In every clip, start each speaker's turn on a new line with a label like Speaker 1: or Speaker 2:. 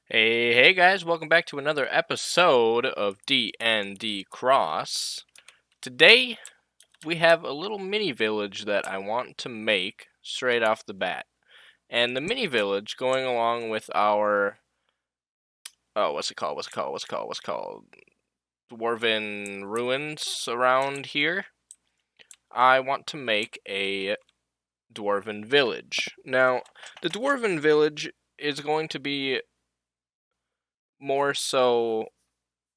Speaker 1: Hey guys, welcome back to another episode of DnD Cross. Today, we have a little mini village that I want to make straight off the bat. And the mini village going along with our what's it called? Dwarven ruins around here. I want to make a Dwarven village. Now, the Dwarven village is going to be more so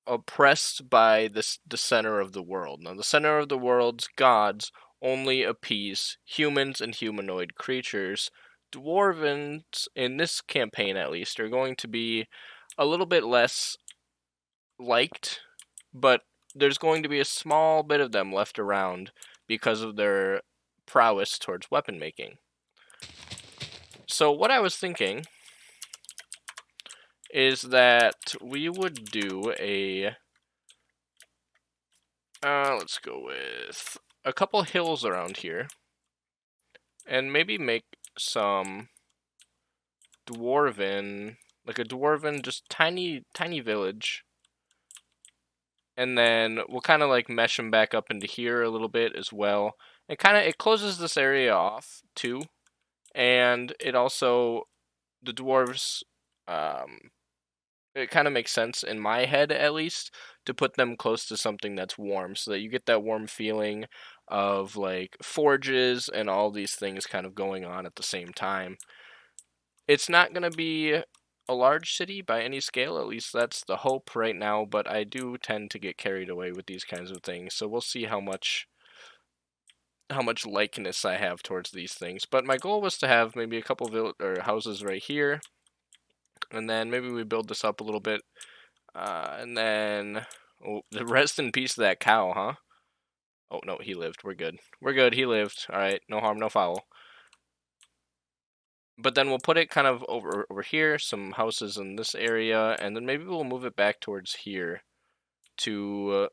Speaker 1: oppressed by the center of the world. Now, the center of the world's gods only appease humans and humanoid creatures. Dwarvens, in this campaign at least, are going to be a little bit less liked, but there's going to be a small bit of them left around because of their prowess towards weapon making. So what I was thinking is that we would do a let's go with a couple hills around here, and maybe make some dwarven, like a dwarven, just tiny village, and then we'll kind of like mesh them back up into here a little bit as well. It closes this area off too, and it also the dwarves it kind of makes sense in my head at least to put them close to something that's warm so that you get that warm feeling of like forges and all these things kind of going on at the same time. It's not going to be a large city by any scale, at least that's the hope right now, but I do tend to get carried away with these kinds of things, so we'll see how much likeness I have towards these things. But my goal was to have maybe a couple houses right here, and then maybe we build this up a little bit. And then, the rest in peace of that cow, huh? Oh, no, he lived. We're good. We're good. He lived. All right. No harm, no foul. But then we'll put it kind of over here, some houses in this area, and then maybe we'll move it back towards here to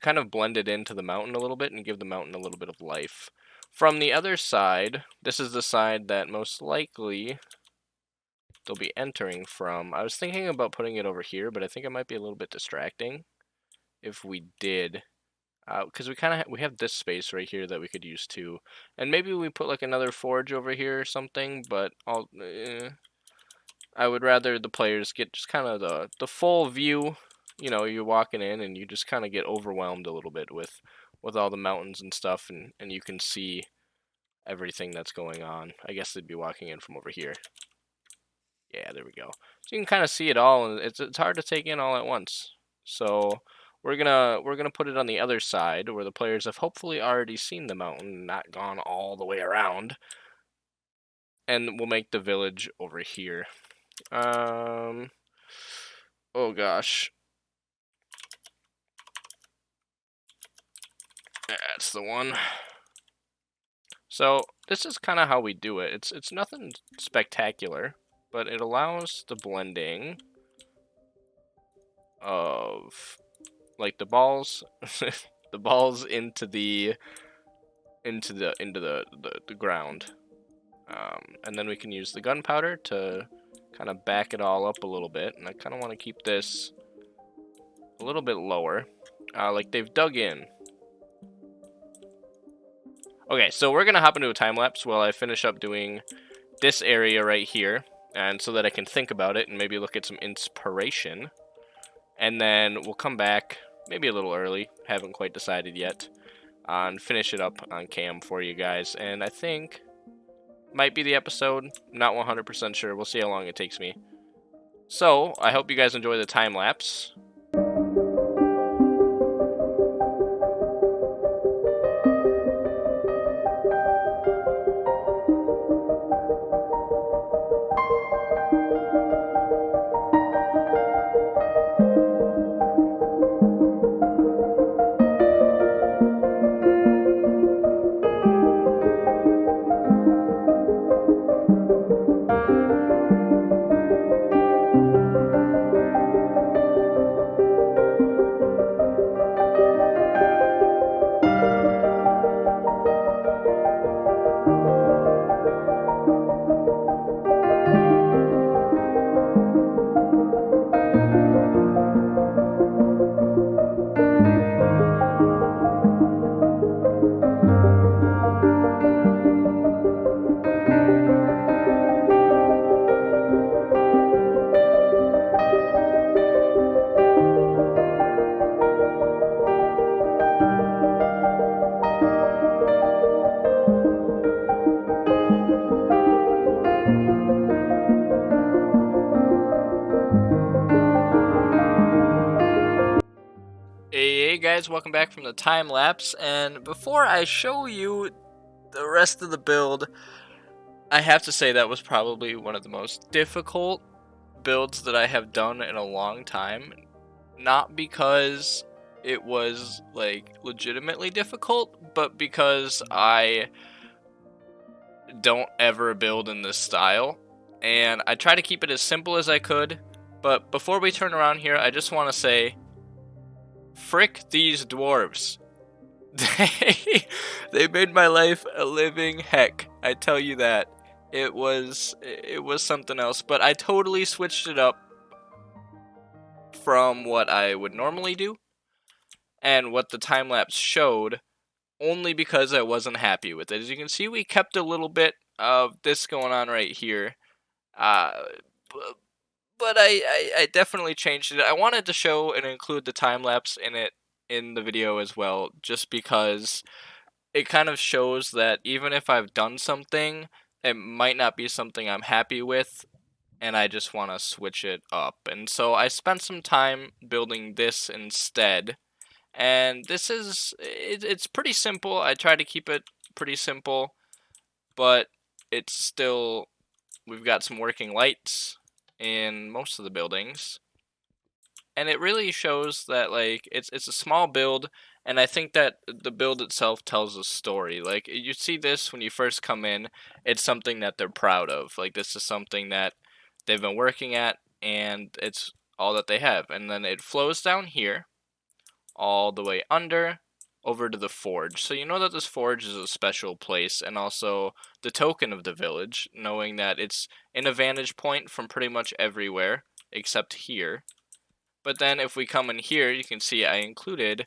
Speaker 1: kind of blend it into the mountain a little bit and give the mountain a little bit of life. From the other side, this is the side that most likely they'll be entering from. I was thinking about putting it over here, but I think it might be a little bit distracting if we did, because we have this space right here that we could use too, and maybe we put like another forge over here or something. But I would rather the players get just kind of the full view. You know, you're walking in and you just kind of get overwhelmed a little bit with all the mountains and stuff, and you can see everything that's going on. I guess they'd be walking in from over here. Yeah, there we go. So you can kind of see it all, and it's hard to take in all at once. So we're gonna put it on the other side where the players have hopefully already seen the mountain, not gone all the way around. And we'll make the village over here. Oh gosh. That's the one. So this is kind of how we do it. It's nothing spectacular, but it allows the blending of like the balls the balls into the ground, and then we can use the gunpowder to kind of back it all up a little bit. And I kind of want to keep this a little bit lower, like they've dug in. Okay, so we're gonna hop into a time lapse while I finish up doing this area right here, and so that I can think about it and maybe look at some inspiration. And then we'll come back, maybe a little early, haven't quite decided yet, and finish it up on cam for you guys. And I think might be the episode, not 100% sure, we'll see how long it takes me. So, I hope you guys enjoy the time lapse. guys, welcome back from the time lapse, and before I show you the rest of the build, I have to say that was probably one of the most difficult builds that I have done in a long time. Not because it was like legitimately difficult, but because I don't ever build in this style, and I try to keep it as simple as I could. But before we turn around here, I just want to say, frick these dwarves. They made my life a living heck. I tell you that. It was something else, but I totally switched it up from what I would normally do and what the time lapse showed, only because I wasn't happy with it. As you can see, we kept a little bit of this going on right here. Uh, but I definitely changed it. I wanted to show and include the time lapse in the video as well, just because it kind of shows that even if I've done something, it might not be something I'm happy with, and I just want to switch it up. And so I spent some time building this instead. And this is, it's pretty simple. I try to keep it pretty simple, but it's still, we've got some working lights in most of the buildings. And it really shows that, like, it's a small build, and I think that the build itself tells a story. Like, you see this when you first come in, it's something that they're proud of. Like, this is something that they've been working at, and it's all that they have. And then it flows down here, all the way under, over to the forge. So you know that this forge is a special place, and also the token of the village, knowing that it's in a vantage point from pretty much everywhere, except here. But then if we come in here, you can see I included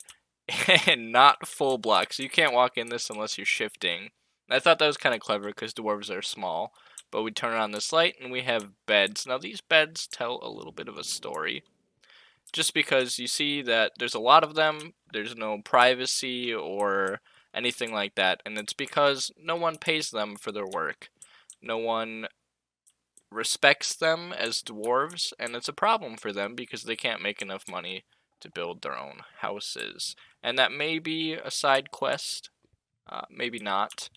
Speaker 1: not full block. So you can't walk in this unless you're shifting. And I thought that was kind of clever because dwarves are small. But we turn on this light and we have beds. Now these beds tell a little bit of a story. Just because you see that there's a lot of them, there's no privacy or anything like that. And it's because no one pays them for their work. No one respects them as dwarves, and it's a problem for them because they can't make enough money to build their own houses. And that may be a side quest, maybe not.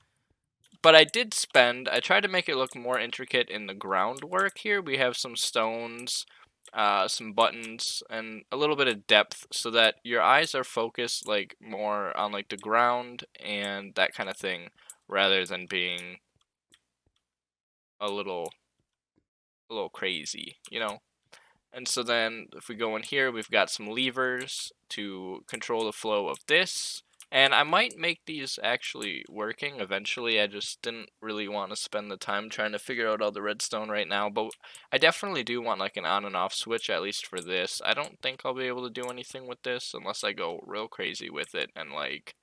Speaker 1: But I tried to make it look more intricate in the groundwork here. We have some stones, some buttons, and a little bit of depth so that your eyes are focused like more on like the ground and that kind of thing, rather than being a little crazy, you know? And so then if we go in here, we've got some levers to control the flow of this. And I might make these actually working eventually. I just didn't really want to spend the time trying to figure out all the redstone right now. But I definitely do want like an on and off switch, at least for this. I don't think I'll be able to do anything with this unless I go real crazy with it and like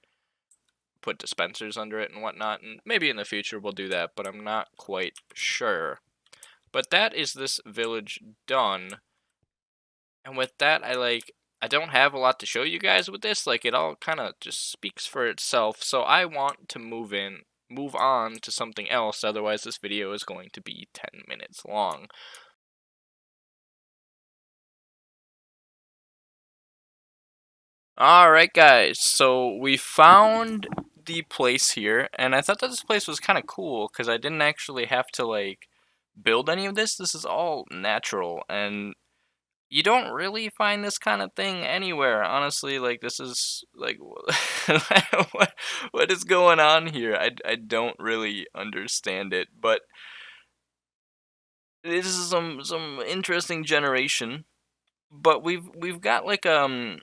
Speaker 1: put dispensers under it and whatnot. And maybe in the future we'll do that, but I'm not quite sure. But that is this village done. And with that, I don't have a lot to show you guys with this. Like, it all kind of just speaks for itself. So I want to move on to something else. Otherwise, this video is going to be 10 minutes long. Alright, guys. So we found the place here. And I thought that this place was kind of cool because I didn't actually have to, like, build any of this. This is all natural, and you don't really find this kind of thing anywhere, honestly. Like, this is like what is going on here? I don't really understand it, but this is some interesting generation. But we've got like a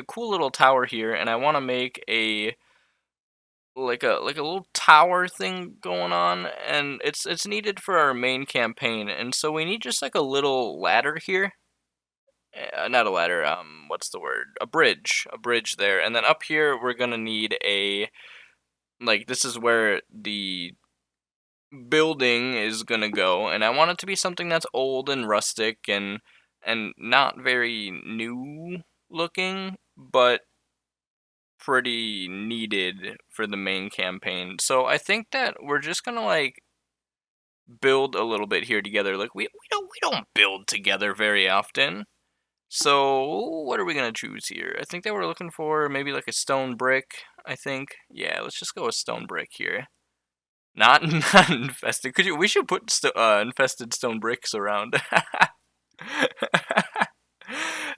Speaker 1: cool little tower here, and I want to make a like a little tower thing going on, and it's needed for our main campaign, and so we need just like a little ladder here. Not a ladder, what's the word? A bridge there, and then up here we're gonna need this is where the building is gonna go, and I want it to be something that's old and rustic and not very new looking, but pretty needed for the main campaign. So I think that we're just gonna like build a little bit here together. Like we don't build together very often.
Speaker 2: So, what are we gonna choose here? I think they were looking for maybe like a stone brick, I think. Yeah, let's just go with stone brick here. Not, not infested. We should put infested stone bricks around.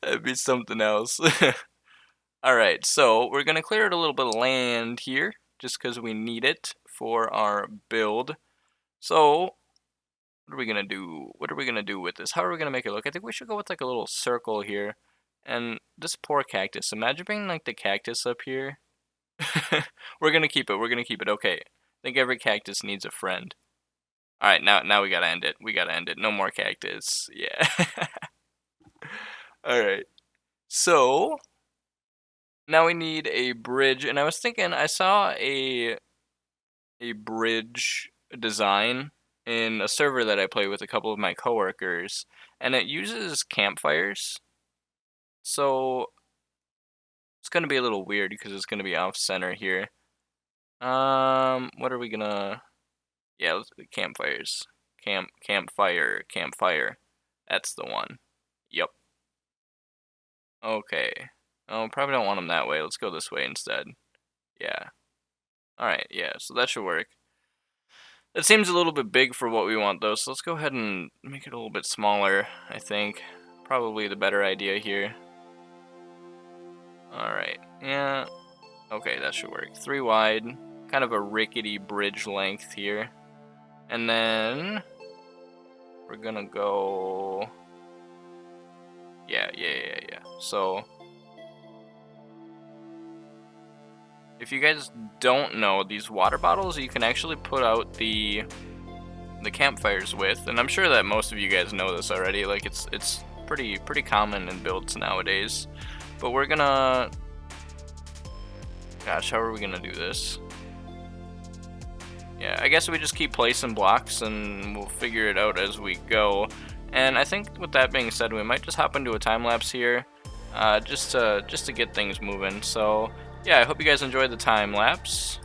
Speaker 2: That'd be something else. Alright, so we're gonna clear out a little bit of land here, just because we need it for our build. So, what are we gonna do? What are we gonna do with this? How are we gonna make it look? I think we should go with like a little circle here. And this poor cactus. Imagine being like the cactus up here. We're gonna keep it. We're gonna keep it. Okay. I think every cactus needs a friend. Alright, now we gotta end it. We gotta end it. No more cactus. Yeah. Alright. So, now we need a bridge. And I was thinking, I saw a bridge design in a server that I play with a couple of my coworkers, and it uses campfires. So it's gonna be a little weird because it's gonna be off center here. What are we gonna? Yeah, let's do campfires. Campfire. That's the one. Yep. Okay. Oh, probably don't want them that way. Let's go this way instead. Yeah. Alright, yeah, so that should work. It seems a little bit big for what we want though, so let's go ahead and make it a little bit smaller, I think. Probably the better idea here. Alright, yeah. Okay, that should work. 3 wide, kind of a rickety bridge length here. And then we're gonna go... Yeah. So, if you guys don't know, these water bottles you can actually put out the campfires with, and I'm sure that most of you guys know this already. Like it's pretty common in builds nowadays. But we're gonna... Gosh, how are we gonna do this? Yeah, I guess we just keep placing blocks and we'll figure it out as we go. And I think with that being said, we might just hop into a time lapse here, just to get things moving. So yeah, I hope you guys enjoyed the time lapse.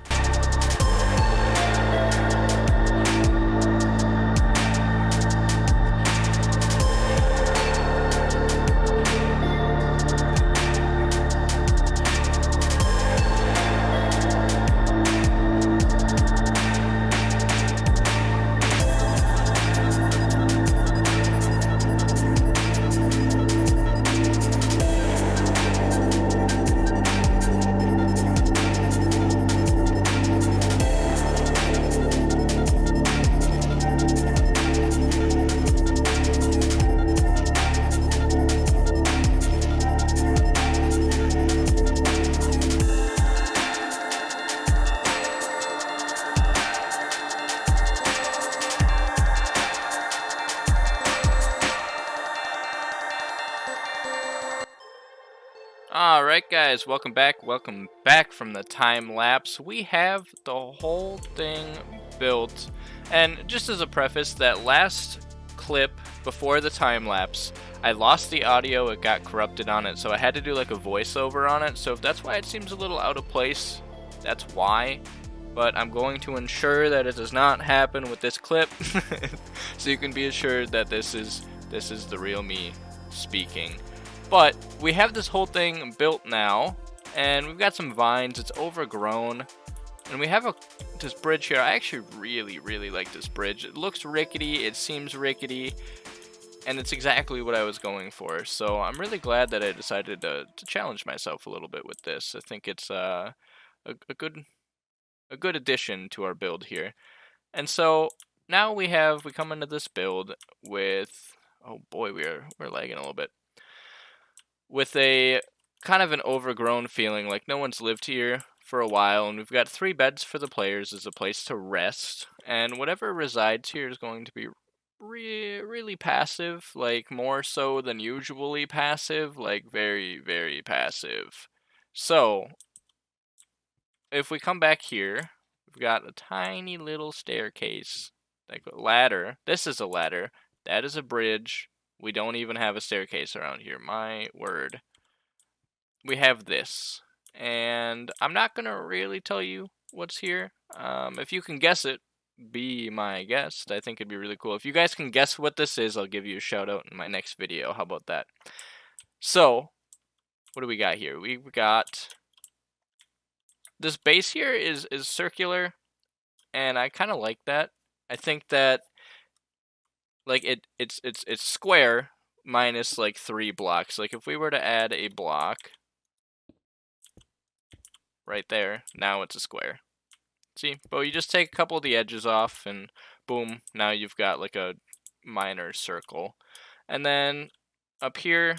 Speaker 2: Alright guys, welcome back from the time lapse. We have the whole thing built, and just as a preface, that last clip before the time lapse, I lost the audio, it got corrupted on it, so I had to do like a voiceover on it. So if that's why it seems a little out of place, that's why. But I'm going to ensure that it does not happen with this clip, so you can be assured that this is the real me speaking. But we have this whole thing built now, and we've got some vines. It's overgrown, and we have this bridge here. I actually really like this bridge. It looks rickety, it seems rickety, and it's exactly what I was going for. So I'm really glad that I decided to challenge myself a little bit with this. I think it's a good addition to our build here. And so now we come into this build with, oh boy, we're lagging a little bit, with a kind of an overgrown feeling, like no one's lived here for a while, and we've got 3 beds for the players as a place to rest, and whatever resides here is going to be really passive, like more so than usually passive, like very passive. So if we come back here, we've got a tiny little staircase, like a ladder. This is a ladder, that is a bridge. We don't even have a staircase around here, my word. We have this, and I'm not gonna really tell you what's here. If you can guess it, be my guest. I think it'd be really cool. If you guys can guess what this is, I'll give you a shout out in my next video. How about that? So, what do we got here? We've got this base here is circular, and I kind of like that. I think that like it's square minus like 3 blocks. Like if we were to add a block right there, now it's a square. See? But you just take a couple of the edges off and boom, now you've got like a minor circle. And then up here,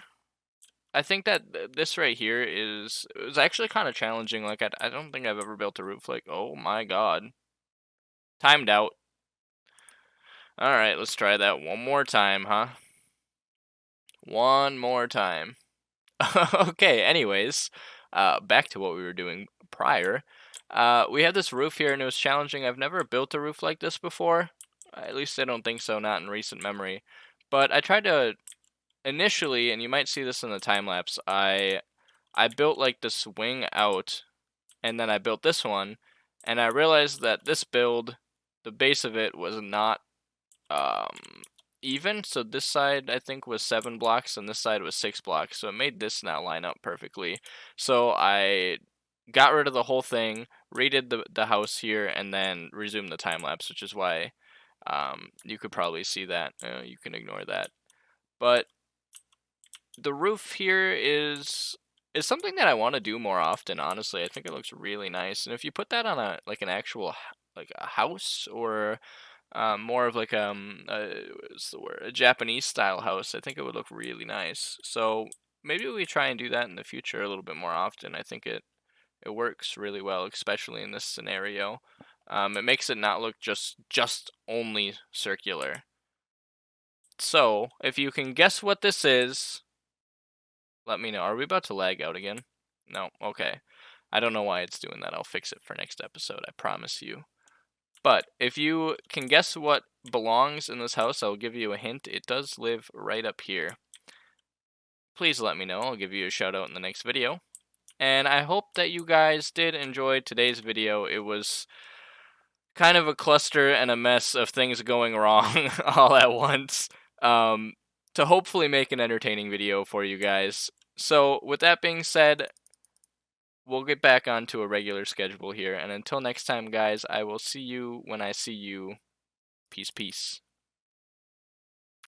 Speaker 2: I think that this right here is actually kind of challenging. Like I don't think I've ever built a roof like, oh my god. Timed out. All right, let's try that one more time, huh? One more time. Okay, anyways, back to what we were doing prior. We have this roof here, and it was challenging. I've never built a roof like this before. At least I don't think so, not in recent memory. But I tried to initially, and you might see this in the time lapse. I built like this wing out, and then I built this one, and I realized that this build, the base of it was not even. So this side I think was 7 blocks, and this side was 6 blocks. So it made this now line up perfectly. So I got rid of the whole thing, redid the house here, and then resumed the time lapse, which is why you could probably see that. You can ignore that. But the roof here is something that I want to do more often. Honestly, I think it looks really nice. And if you put that on a like an actual like a house or more of like what's the word? A Japanese style house, I think it would look really nice. So maybe we try and do that in the future a little bit more often. I think it works really well, especially in this scenario. It makes it not look just only circular. So if you can guess what this is, let me know. Are we about to lag out again? No. Okay. I don't know why it's doing that. I'll fix it for next episode. I promise you. But if you can guess what belongs in this house, I'll give you a hint. It does live right up here. Please let me know. I'll give you a shout out in the next video. And I hope that you guys did enjoy today's video. It was kind of a cluster and a mess of things going wrong all at once. To hopefully make an entertaining video for you guys. So with that being said, we'll get back onto a regular schedule here. And until next time, guys, I will see you when I see you. Peace, peace.